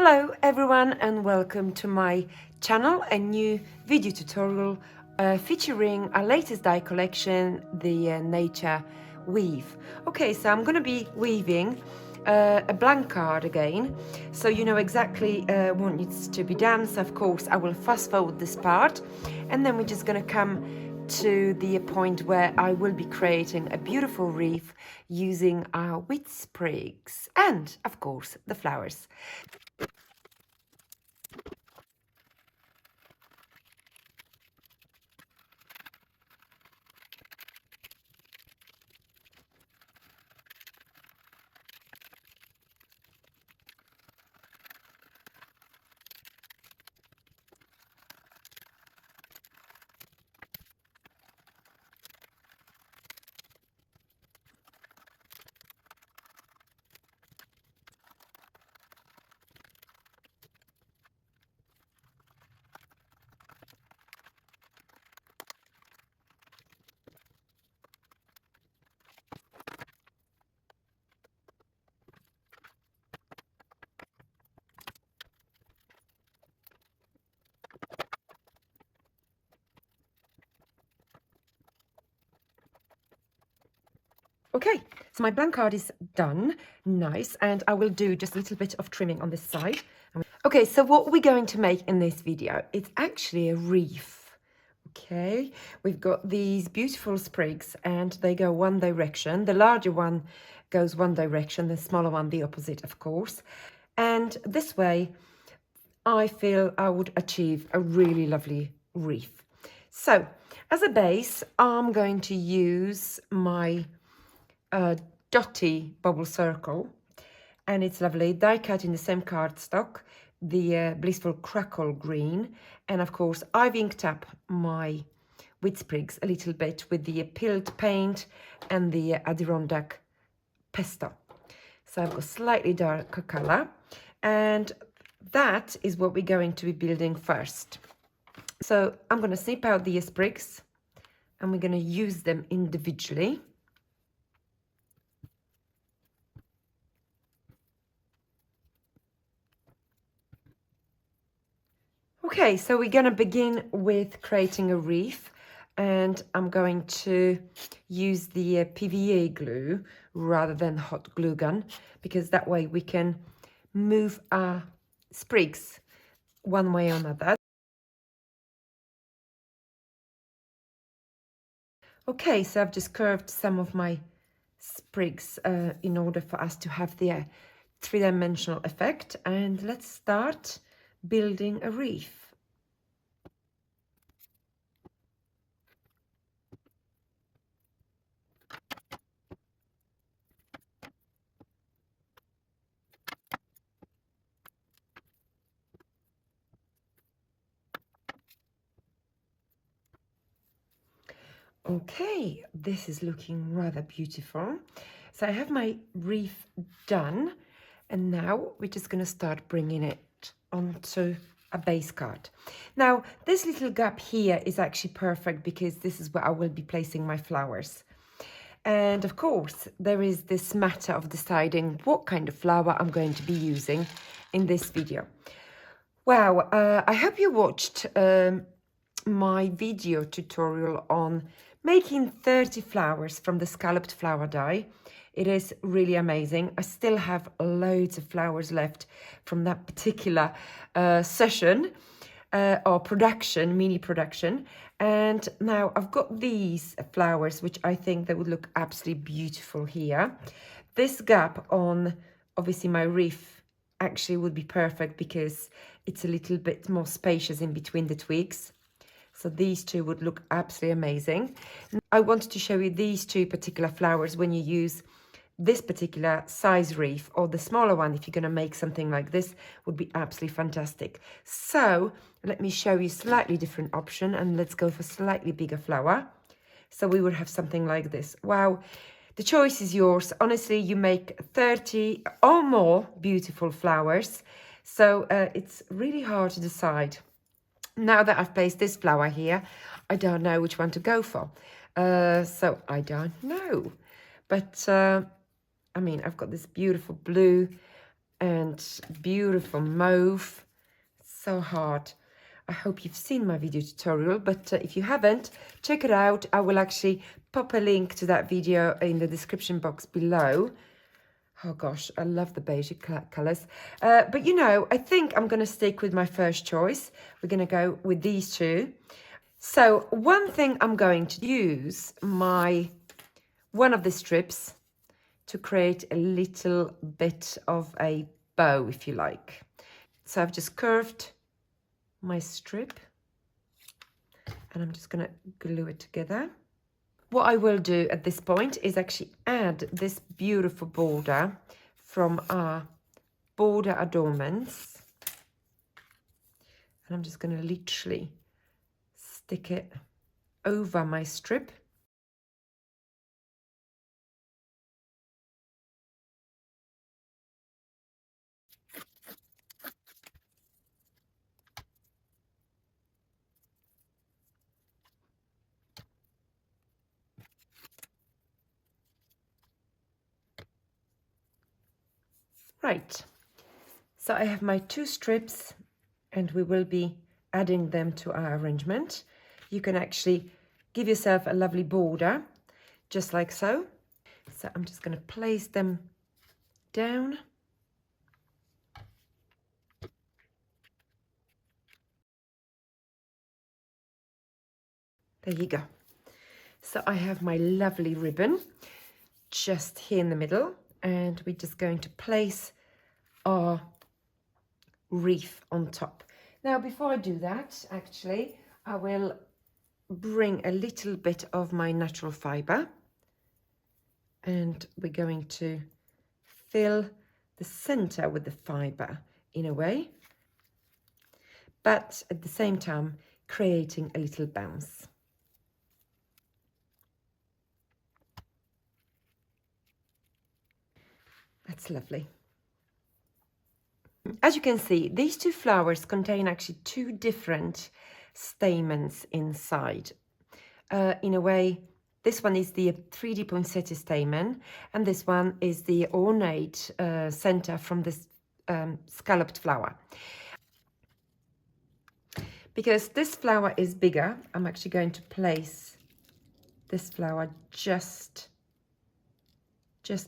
Hello everyone and welcome to my channel, a new video tutorial featuring our latest dye collection, the Nature Weave. Okay, so I'm going to be weaving a blank card again, so you know exactly what needs to be done. So of course I will fast forward this part and then we're just going to come to the point where I will be creating a beautiful wreath using our wheat sprigs and of course the flowers. Okay, so my blank card is done, nice, and I will do just a little bit of trimming on this side. Okay, so what we're going to make in this video, it's actually a wreath. Okay, we've got these beautiful sprigs and they go one direction. The larger one goes one direction, the smaller one the opposite, of course. And this way, I feel I would achieve a really lovely wreath. So, as a base, I'm going to use my dotty bubble circle, and it's lovely die cut in the same cardstock, the blissful crackle green, and of course I've inked up my wheat sprigs a little bit with the peeled paint and the Adirondack pesto. So I've got slightly darker color, and that is what we're going to be building first. So I'm going to snip out the sprigs and we're going to use them individually. Okay, so we're going to begin with creating a wreath, and I'm going to use the PVA glue rather than hot glue gun, because that way we can move our sprigs one way or another. Okay, so I've just curved some of my sprigs in order for us to have the three-dimensional effect, and let's start building a wreath. Okay, this is looking rather beautiful. So I have my wreath done, and now we're just going to start bringing it onto a base card. Now, this little gap here is actually perfect because this is where I will be placing my flowers. And of course, there is this matter of deciding what kind of flower I'm going to be using in this video. Wow, I hope you watched my video tutorial on making 30 flowers from the scalloped flower die. It is really amazing. I still have loads of flowers left from that particular session or production, mini production. And now I've got these flowers, which I think they would look absolutely beautiful here. This gap on obviously my wreath actually would be perfect because it's a little bit more spacious in between the twigs. So these two would look absolutely amazing. I wanted to show you these two particular flowers when you use this particular size wreath, or the smaller one if you're going to make something like this would be absolutely fantastic. So let me show you a slightly different option, and let's go for slightly bigger flower. So we would have something like this. Wow, the choice is yours. Honestly, you make 30 or more beautiful flowers. So it's really hard to decide. Now that I've placed this flower here, I don't know which one to go for. So I don't know. But, I mean, I've got this beautiful blue and beautiful mauve. So hard. I hope you've seen my video tutorial, but if you haven't, check it out. I will actually pop a link to that video in the description box below. Oh gosh, I love the beige colours. But you know, I think I'm going to stick with my first choice. We're going to go with these two. So one thing, I'm going to use one of the strips to create a little bit of a bow, if you like. So I've just curved my strip and I'm just going to glue it together. What I will do at this point is actually add this beautiful border from our border adornments. And I'm just going to literally stick it over my strip. Right, so I have my two strips and we will be adding them to our arrangement. You can actually give yourself a lovely border, just like so. So I'm just going to place them down. There you go. So I have my lovely ribbon just here in the middle, and we're just going to place our wreath on top. Now, before I do that, actually, I will bring a little bit of my natural fibre, and we're going to fill the center with the fibre in a way, but at the same time creating a little bounce. That's lovely. As you can see, these two flowers contain actually two different stamens inside. In a way, this one is the 3D poinsettia stamen, and this one is the ornate center from this scalloped flower. Because this flower is bigger, I'm actually going to place this flower just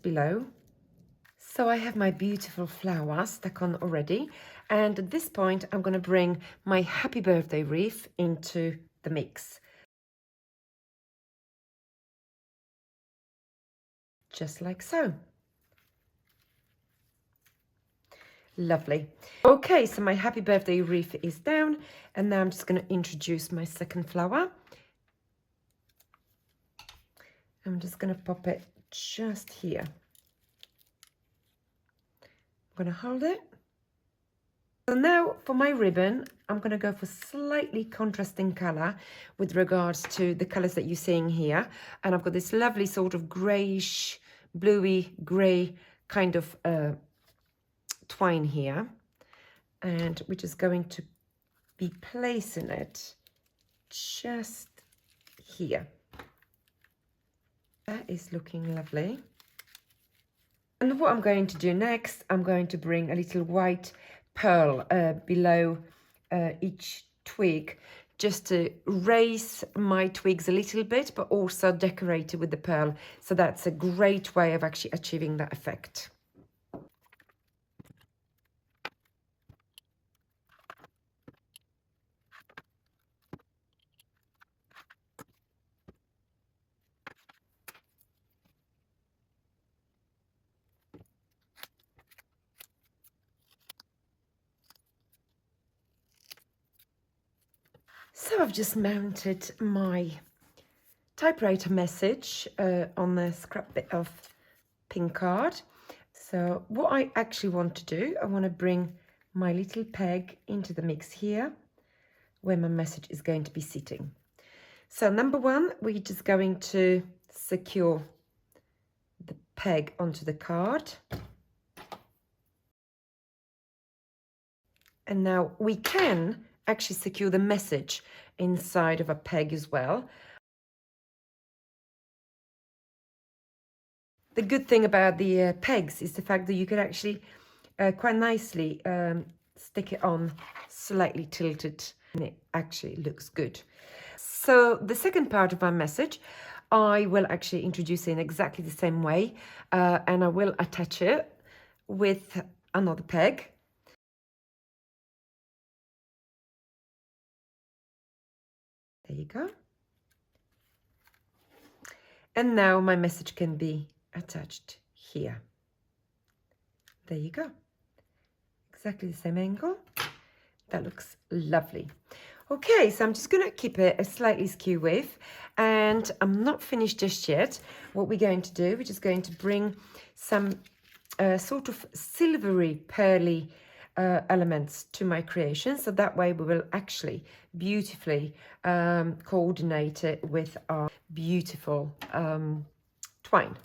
below. So I have my beautiful flower stuck on already, and at this point I'm going to bring my happy birthday wreath into the mix. Just like so. Lovely. Okay, so my happy birthday wreath is down, and now I'm just going to introduce my second flower. I'm just going to pop it just here. I'm going to hold it. So now for my ribbon, I'm going to go for slightly contrasting colour with regards to the colours that you're seeing here. And I've got this lovely sort of greyish, bluey, grey kind of twine here. And we're just going to be placing it just here. That is looking lovely. And what I'm going to do next, I'm going to bring a little white pearl below each twig, just to raise my twigs a little bit, but also decorate it with the pearl. So that's a great way of actually achieving that effect. So I've just mounted my typewriter message on a scrap bit of pink card. So what I actually want to do, I want to bring my little peg into the mix here, where my message is going to be sitting. So number one, we're just going to secure the peg onto the card. And now we can actually secure the message inside of a peg as well. The good thing about the pegs is the fact that you can actually quite nicely stick it on slightly tilted, and it actually looks good. So the second part of our message, I will actually introduce it in exactly the same way, and I will attach it with another peg. There you go. And now my message can be attached here. There you go. Exactly the same angle. That looks lovely. Okay, so I'm just going to keep it a slightly skew width, and I'm not finished just yet. What we're going to do, we're just going to bring some sort of silvery, pearly elements to my creation, so that way we will actually beautifully coordinate it with our beautiful twine.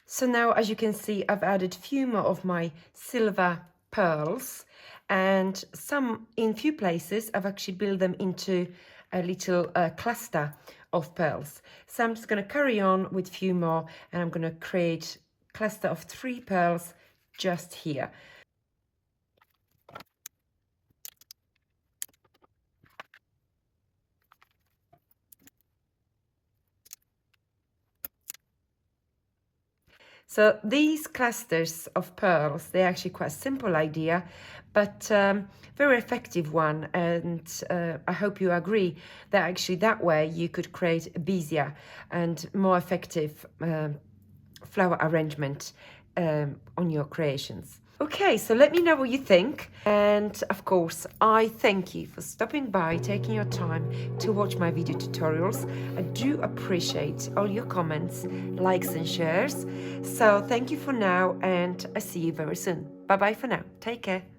So now, as you can see, I've added a few more of my silver pearls, and some in few places I've actually built them into a little cluster of pearls. So I'm just going to carry on with a few more, and I'm going to create a cluster of 3 pearls just here. So these clusters of pearls, they're actually quite a simple idea, but very effective one. And I hope you agree that actually that way you could create a busier and more effective flower arrangement on your creations. Okay, so let me know what you think. And of course, I thank you for stopping by, taking your time to watch my video tutorials. I do appreciate all your comments, likes and shares. So thank you for now, and I see you very soon. Bye bye for now. Take care.